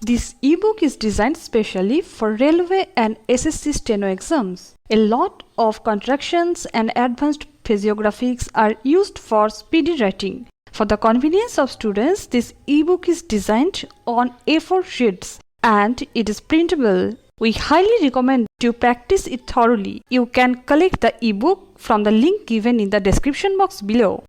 This ebook is designed specially for railway and SSC Steno exams. A lot of contractions and advanced physiographics are used for speedy writing. For the convenience of students, this ebook is designed on A4 sheets and it is printable. We highly recommend you practice it thoroughly. You can collect the ebook from the link given in the description box below.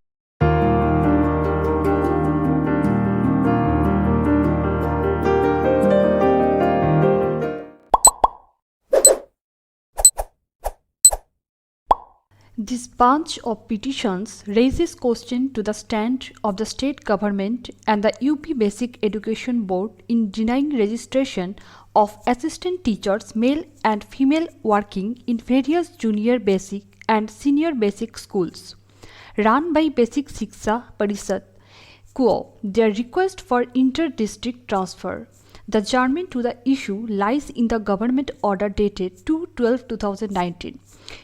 This bunch of petitions raises question to the stand of the state government and the UP Basic Education Board in denying registration of assistant teachers, male and female, working in various junior basic and senior basic schools run by Basic Shiksha Parishad. Quo, their request for inter-district transfer. The germen to the issue lies in the government order dated 2/12/2019,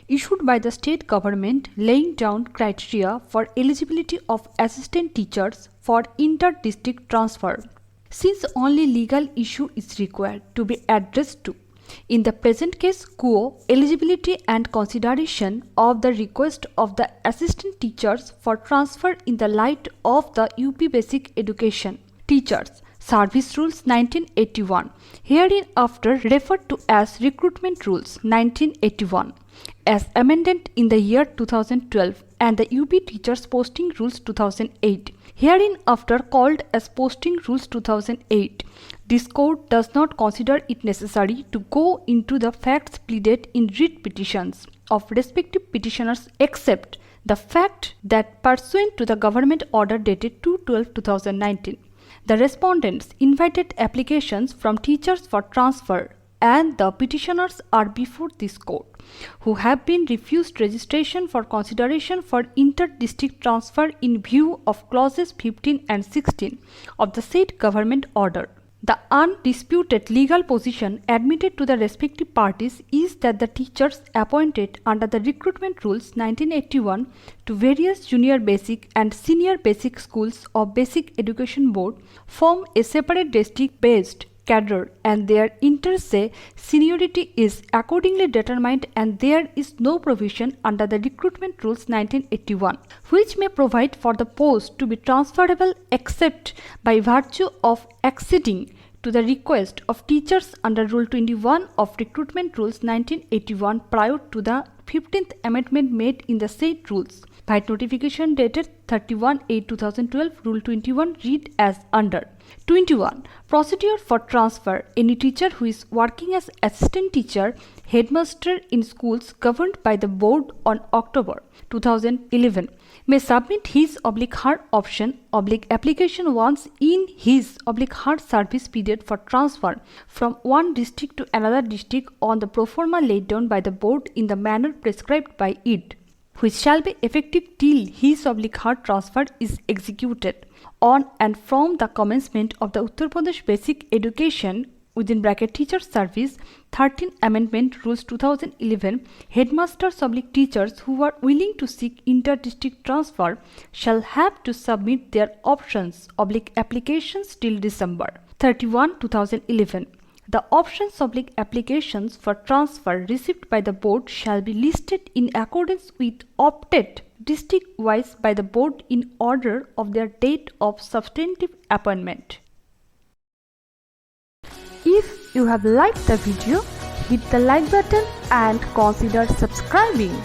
issued by the state government laying down criteria for eligibility of assistant teachers for inter-district transfer. Since only legal issue is required to be addressed to, in the present case, quo, eligibility and consideration of the request of the assistant teachers for transfer in the light of the UP Basic Education Teachers Service Rules 1981, hereinafter referred to as Recruitment Rules 1981, as amended in the year 2012, and the UP Teachers Posting Rules 2008, hereinafter called as Posting Rules 2008. This court does not consider it necessary to go into the facts pleaded in writ petitions of respective petitioners, except the fact that pursuant to the government order dated 2/12/2019, the respondents invited applications from teachers for transfer, and the petitioners are before this court, who have been refused registration for consideration for inter-district transfer in view of clauses 15 and 16 of the said government order. The undisputed legal position admitted to the respective parties is that the teachers appointed under the Recruitment Rules 1981 to various junior basic and senior basic schools of Basic Education Board form a separate district-based cadre, and their inter se seniority is accordingly determined, and there is no provision under the Recruitment Rules 1981 which may provide for the post to be transferable except by virtue of acceding to the request of teachers under Rule 21 of Recruitment Rules 1981 prior to the 15th amendment made in the said rules. By notification dated 31/8/2012, Rule 21 read as under. 21. Procedure for transfer. Any teacher who is working as assistant teacher, headmaster in schools governed by the board on October 2011 may submit his/her option/application once in his/her service period for transfer from one district to another district on the proforma laid down by the board in the manner prescribed by it, which shall be effective till his/her transfer is executed on and from the commencement of the Uttar Pradesh Basic Education (Teacher Service) 13 Amendment Rules 2011. Headmasters/teachers who are willing to seek inter-district transfer shall have to submit their options/applications till December 31, 2011. The options/applications for transfer received by the board shall be listed in accordance with opted district-wise by the board in order of their date of substantive appointment. If you have liked the video, hit the like button and consider subscribing.